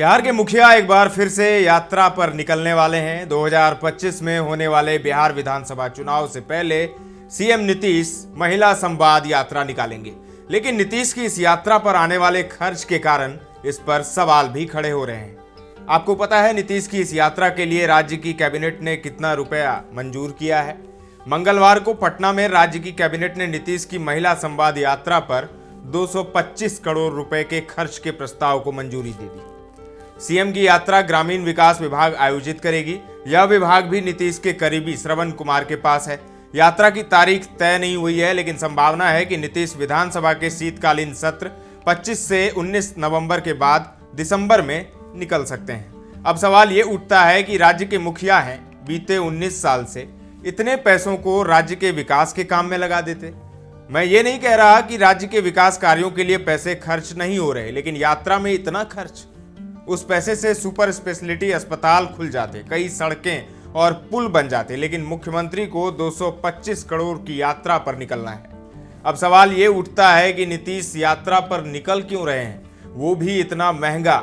बिहार के मुखिया एक बार फिर से यात्रा पर निकलने वाले हैं। 2025 में होने वाले बिहार विधानसभा चुनाव से पहले सीएम नीतीश महिला संवाद यात्रा निकालेंगे, लेकिन नीतीश की इस यात्रा पर आने वाले खर्च के कारण इस पर सवाल भी खड़े हो रहे हैं। आपको पता है नीतीश की इस यात्रा के लिए राज्य की कैबिनेट ने कितना रुपया मंजूर किया है? मंगलवार को पटना में राज्य की कैबिनेट ने नीतीश की महिला संवाद यात्रा पर 225 करोड़ रुपए के खर्च के प्रस्ताव को मंजूरी दे दी। सीएम की यात्रा ग्रामीण विकास विभाग आयोजित करेगी। यह विभाग भी नीतीश के करीबी श्रवण कुमार के पास है। यात्रा की तारीख तय नहीं हुई है, लेकिन संभावना है कि नीतीश विधानसभा के शीतकालीन सत्र 25 से 19 नवंबर के बाद दिसंबर में निकल सकते हैं। अब सवाल ये उठता है कि राज्य के मुखिया हैं, बीते 19 साल से इतने पैसों को राज्य के विकास के काम में लगा देते। मैं ये नहीं कह रहा कि राज्य के विकास कार्यों के लिए पैसे खर्च नहीं हो रहे, लेकिन यात्रा में इतना खर्च, उस पैसे से सुपर स्पेशलिटी अस्पताल खुल जाते, कई सड़कें और पुल बन जाते, लेकिन मुख्यमंत्री को 225 करोड़ की यात्रा पर निकलना है। अब सवाल ये उठता है कि नीतीश यात्रा पर निकल क्यों रहे हैं, वो भी इतना महंगा।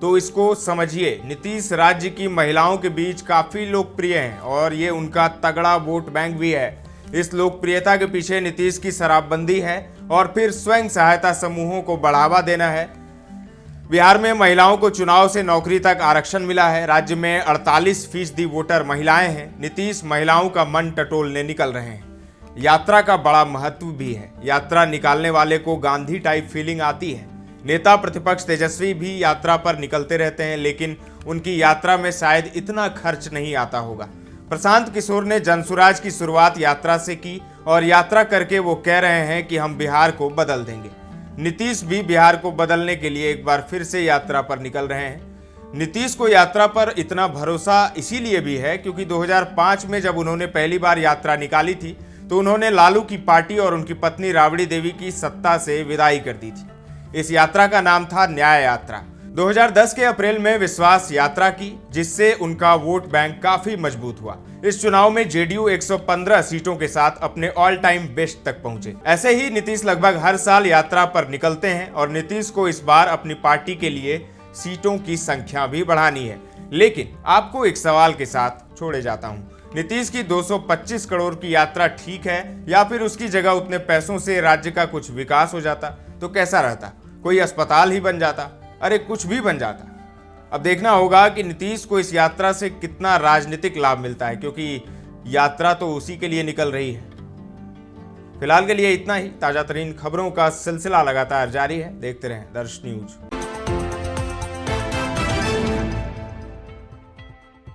तो इसको समझिए, नीतीश राज्य की महिलाओं के बीच काफी लोकप्रिय हैं और ये उनका तगड़ा वोट बैंक भी है। इस लोकप्रियता के पीछे नीतीश की शराबबंदी है और फिर स्वयं सहायता समूहों को बढ़ावा देना है। बिहार में महिलाओं को चुनाव से नौकरी तक आरक्षण मिला है। राज्य में 48% वोटर महिलाएं हैं। नीतीश महिलाओं का मन टटोलने निकल रहे हैं। यात्रा का बड़ा महत्व भी है। यात्रा निकालने वाले को गांधी टाइप फीलिंग आती है। नेता प्रतिपक्ष तेजस्वी भी यात्रा पर निकलते रहते हैं, लेकिन उनकी यात्रा में शायद इतना खर्च नहीं आता होगा। प्रशांत किशोर ने जनसुराज की शुरुआत यात्रा से की और यात्रा करके वो कह रहे हैं कि हम बिहार को बदल देंगे। नीतीश भी बिहार को बदलने के लिए एक बार फिर से यात्रा पर निकल रहे हैं। नीतीश को यात्रा पर इतना भरोसा इसीलिए भी है क्योंकि 2005 में जब उन्होंने पहली बार यात्रा निकाली थी तो उन्होंने लालू की पार्टी और उनकी पत्नी राबड़ी देवी की सत्ता से विदाई कर दी थी। इस यात्रा का नाम था न्याय यात्रा। 2010 के अप्रैल में विश्वास यात्रा की, जिससे उनका वोट बैंक काफी मजबूत हुआ। इस चुनाव में जेडीयू 115 सीटों के साथ अपने ऑल टाइम बेस्ट तक पहुंचे। ऐसे ही नीतीश लगभग हर साल यात्रा पर निकलते हैं और नीतीश को इस बार अपनी पार्टी के लिए सीटों की संख्या भी बढ़ानी है। लेकिन आपको एक सवाल के साथ छोड़े जाता हूं, नीतीश की 225 करोड़ की यात्रा ठीक है या फिर उसकी जगह उतने पैसों से राज्य का कुछ विकास हो जाता तो कैसा रहता? कोई अस्पताल ही बन जाता, अरे कुछ भी बन जाता। अब देखना होगा कि नीतीश को इस यात्रा से कितना राजनीतिक लाभ मिलता है, क्योंकि यात्रा तो उसी के लिए निकल रही है। फिलहाल के लिए इतना ही। ताजा तरीन खबरों का सिलसिला लगातार जारी है। देखते रहें दर्श न्यूज।